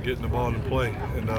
getting the ball in play. And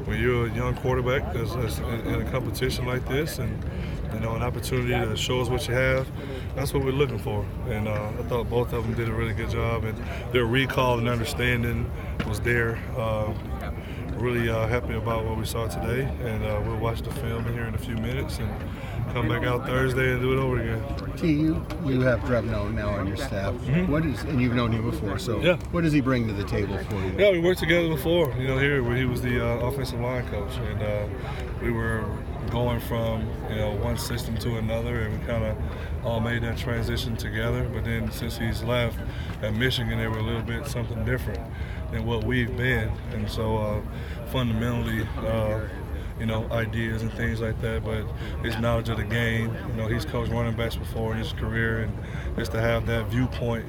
when you're a young quarterback that's in a competition like this, and an opportunity to show us what you have, that's what we're looking for. And I thought both of them did a really good job, and their recall and understanding was there. Really happy about what we saw today, and we'll watch the film here in a few minutes and come back out Thursday and do it over again. T, you have Drevno now on your staff. And you've known him before, so yeah. What does he bring to the table for you? Yeah, we worked together before. Here where he was the offensive line coach, and we were going from one system to another, and we kind of all made that transition together. But then since he's left at Michigan, they were a little bit something different than what we've been, and so fundamentally, ideas and things like that. But his knowledge of the game, he's coached running backs before in his career, and just to have that viewpoint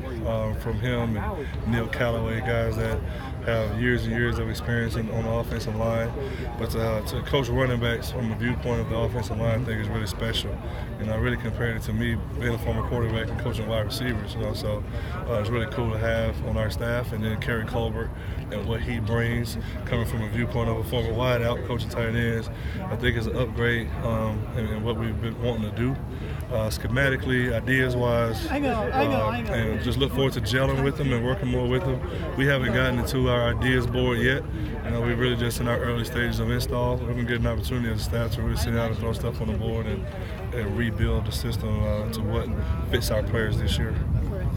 from him and Neil Callaway, guys that have years and years of experience on the offensive line. But to coach running backs from the viewpoint of the offensive line, I think is really special. And I really compared it to me being a former quarterback and coaching wide receivers. So it's really cool to have on our staff. And then Kerry Colbert and what he brings, coming from a viewpoint of a former wideout coaching tight ends, I think is an upgrade in what we've been wanting to do. Schematically, ideas-wise, and just look forward to gelling with them and working more with them. We haven't gotten into our ideas board yet. We're really just in our early stages of install. We're going to get an opportunity as a staff to really sit down and throw stuff on the board and rebuild the system to what fits our players this year.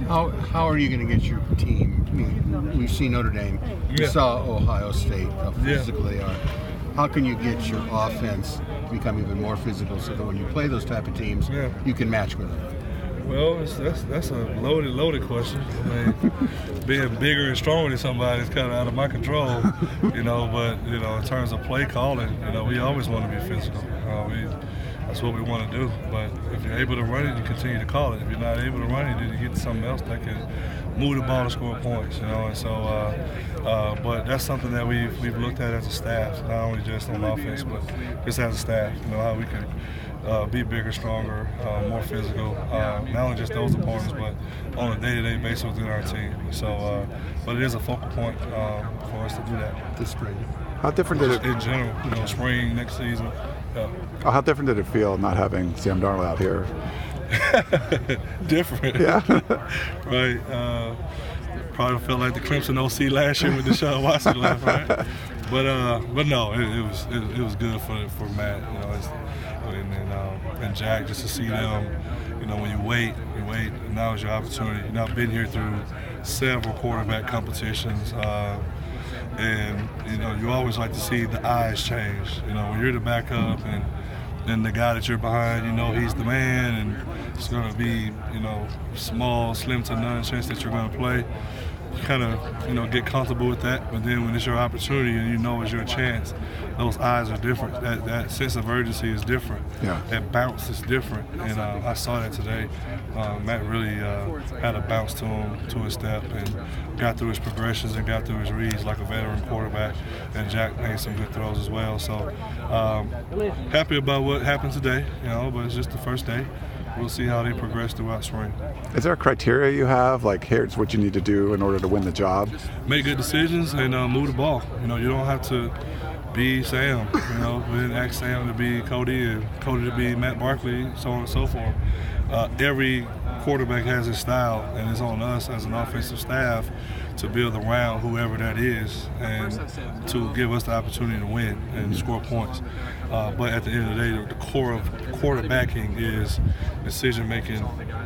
How are you going to get your team? I mean, we've seen Notre Dame. We saw Ohio State, how physical they are. How can you get your offense to become even more physical so that when you play those type of teams, you can match with them? Well, that's a loaded question. I mean, being bigger and stronger than somebody is kind of out of my control, But in terms of play calling, we always want to be physical. That's what we want to do. But if you're able to run it, you continue to call it. If you're not able to run it, then you get to something else that can move the ball and score points. And so, but that's something that we've looked at as a staff, not only just on offense, but just as a staff. How we can be bigger, stronger, more physical. Not only just those opponents, but on a day-to-day basis within our team. So, but it is a focal point for us to do that this spring. How different did it? In general, spring, next season. How different did it feel not having Sam Darnold out here? Different. Yeah. Right. Probably felt like the Clemson OC last year with Deshaun Watson left, right? But no, it was good for Matt, and Jack, just to see them. When you wait, and now is your opportunity. I've been here through several quarterback competitions. And you always like to see the eyes change. When you're the backup and the guy that you're behind, he's the man, and it's going to be small, slim to none chance that you're going to play. You kind of get comfortable with that. But then when it's your opportunity and it's your chance, those eyes are different. That sense of urgency is different. Yeah. That bounce is different. And I saw that today. Matt really had a bounce to him, to his step, and got through his progressions and got through his reads like a veteran quarterback. And Jack made some good throws as well. So happy about what happened today, but it's just the first day. We'll see how they progress throughout spring. Is there a criteria you have, like here's what you need to do in order to win the job? Make good decisions and move the ball. You don't have to be Sam. We didn't ask Sam to be Cody and Cody to be Matt Barkley, so on and so forth. Every quarterback has his style, and it's on us as an offensive staff to build around whoever that is and to give us the opportunity to win and score points. But at the end of the day, the core of quarterbacking is decision-making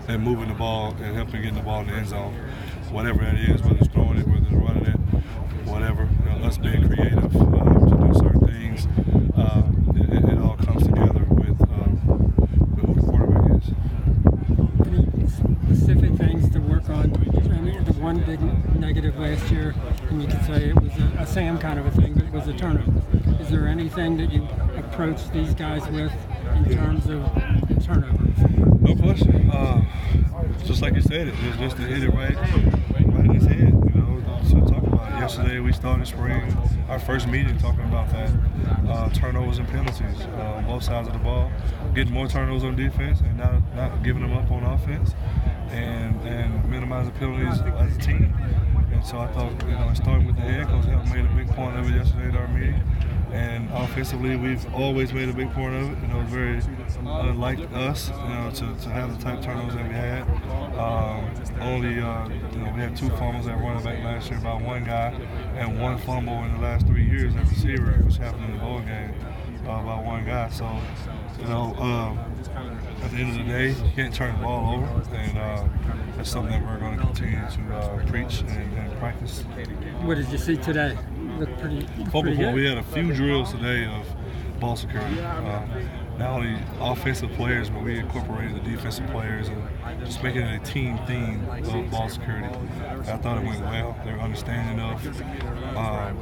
and moving the ball and helping get the ball in the end zone, whatever that is, whether it's throwing it, whether it's running it, whatever. Us being creative to do certain things, it all comes together with who the quarterback is. Any specific things to work on? I mean, the one big negative last year, and you could say it was a Sam kind of a thing, but it was a turnover. Is there anything that you approach these guys with in terms of turnovers? No question. Just like you said, it's just to hit it right in his head. To talk about it. Yesterday we started spring, our first meeting talking about that. Turnovers and penalties on both sides of the ball. Getting more turnovers on defense and not giving them up on offense, and minimizing penalties as a team. And so I thought, starting with the head coach, made a big point of it yesterday at our meeting. And offensively, we've always made a big point of it. Very unlike us, to have the type turnovers that we had. We had 2 fumbles at running back last year by one guy, and 1 fumble in the last 3 years at receiver, which happened in the bowl game by one guy. So, at the end of the day, you can't turn the ball over, and that's something that we're going to continue to preach and practice. What did you see today? Looked pretty good. We had a few drills today of ball security. Not only offensive players, but we incorporated the defensive players and just making it a team theme of ball security. I thought it went well. They were understanding of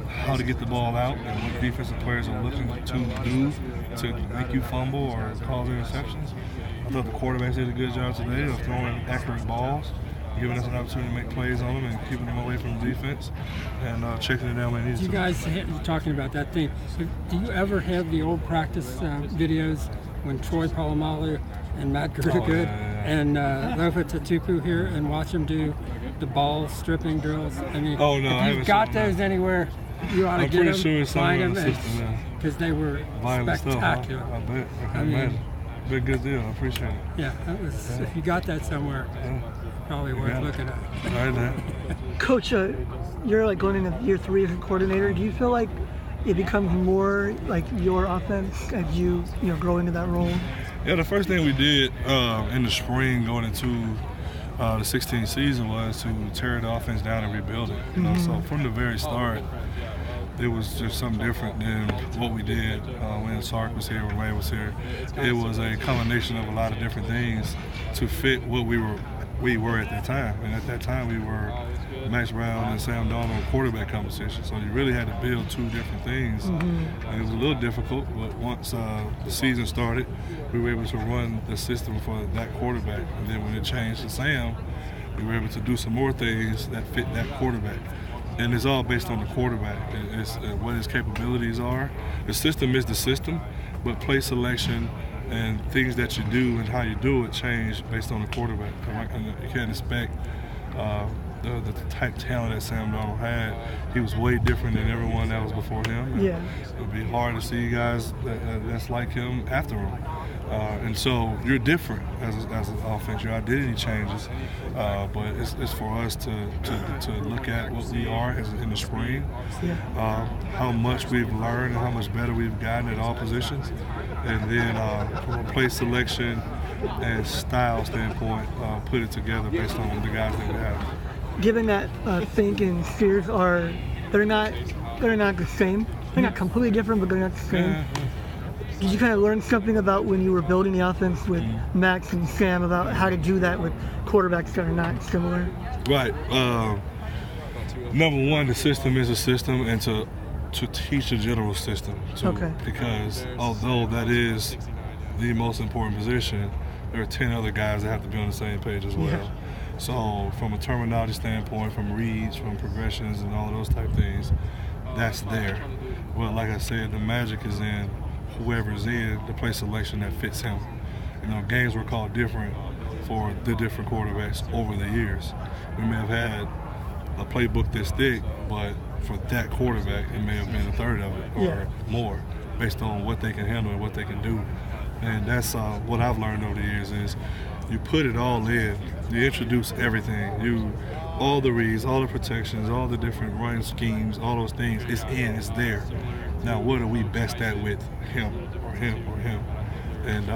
how to get the ball out and what defensive players are looking to do to make you fumble or cause interceptions. I thought the quarterbacks did a good job today of throwing accurate balls, giving us an opportunity to make plays on them and keeping them away from the defense and checking it down when they needed to. You guys talking about that thing, do you ever have the old practice videos when Troy Polamalu and Matt Gerdagood and Lofa Tatupu here and watch them do the ball stripping drills? I mean, if you've got those anywhere, you ought to get them, sure find them, because they were spectacular. I bet. I can imagine. Big good deal. I appreciate it. Yeah, that was. If you got that somewhere, probably worth looking at. Right there. Coach, you're going into year 3 as a coordinator. Do you feel like it becomes more like your offense as you grow into that role? Yeah, the first thing we did in the spring going into the 16th season was to tear the offense down and rebuild it. So from the very start, it was just something different than what we did when Sark was here, when Ray was here. It was a combination of a lot of different things to fit what we were at that time. And at that time, we were Max Brown and Sam Darnold quarterback competition. So you really had to build 2 different things. And it was a little difficult, but once the season started, we were able to run the system for that quarterback. And then when it changed to Sam, we were able to do some more things that fit that quarterback. And it's all based on the quarterback. It's what his capabilities are. The system is the system, but play selection and things that you do and how you do it change based on the quarterback. And you can't expect the type of talent that Sam Darnold had. He was way different than everyone that was before him. Yeah. It would be hard to see guys that's like him after him. And so you're different as an offense. Your identity changes, but it's for us to look at what we are in the spring, how much we've learned and how much better we've gotten at all positions, and then from a play selection and style standpoint, put it together based on the guys that we have. Given that Fink and Spears they're not the same. They're not completely different, but they're not the same. Did you kind of learn something about when you were building the offense with Max and Sam about how to do that with quarterbacks that are not similar? Right. Number one, the system is a system, and to teach a general system. Because although that is the most important position, there are 10 other guys that have to be on the same page as well. Yeah. So from a terminology standpoint, from reads, from progressions and all those type things, that's there. Well, like I said, the magic is in whoever's in the play selection that fits him. Games were called different for the different quarterbacks over the years. We may have had a playbook this thick, but for that quarterback, it may have been a third of it or more, based on what they can handle and what they can do. And that's what I've learned over the years is you put it all in. You introduce everything. All the reads, all the protections, all the different running schemes, all those things, it's there. Now, what are we best at with him or him or him? And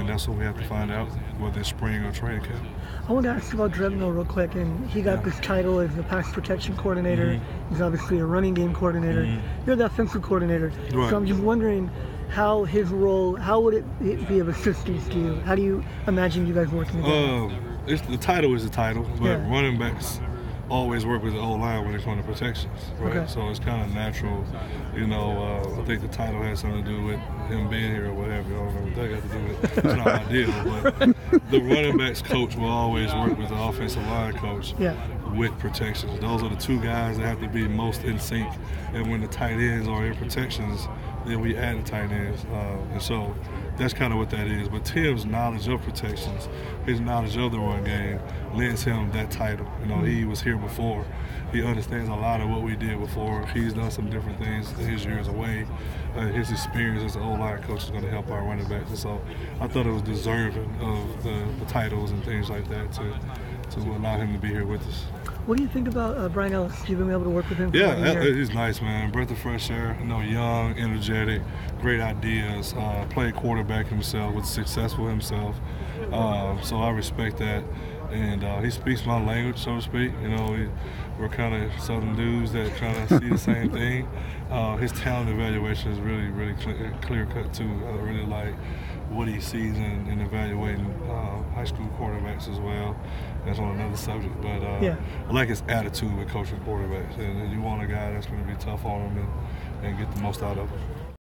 that's what we have to find out, whether it's spring or training camp. I want to ask you about Drebno real quick, and he got this title as the pass protection coordinator. He's obviously a running game coordinator. You're the offensive coordinator. Right. So I'm just wondering how his role, how would it be of assistance to you? How do you imagine you guys working together? The title is the title, but running backs always work with the O-line when it comes to protections, right? Okay. So it's kind of natural, I think the title has something to do with him being here or whatever. I don't know what that got to do with it. It's not ideal, but the running backs coach will always work with the offensive line coach with protections. Those are the 2 guys that have to be most in sync. And when the tight ends are in protections, then we added tight ends, and so that's kind of what that is. But Tim's knowledge of protections, his knowledge of the run game, lends him that title. You know, he was here before. He understands a lot of what we did before. He's done some different things in his years away. His experience as an O-line coach is going to help our running backs. And so I thought it was deserving of the titles and things like that to allow him to be here with us. What do you think about Brian Ellis? You've been able to work with him for Yeah, he's nice, man. Breath of fresh air. You know, young, energetic, great ideas. Played quarterback himself, was successful himself. So I respect that. And he speaks my language, so to speak. You know, we're kind of Southern dudes that kind of see the same thing. His talent evaluation is really, really clear cut too. I really like what he sees in evaluating high school quarterbacks as well. That's on another subject, but I like his attitude with coaching quarterbacks. And you want a guy that's going to be tough on him and get the most out of him.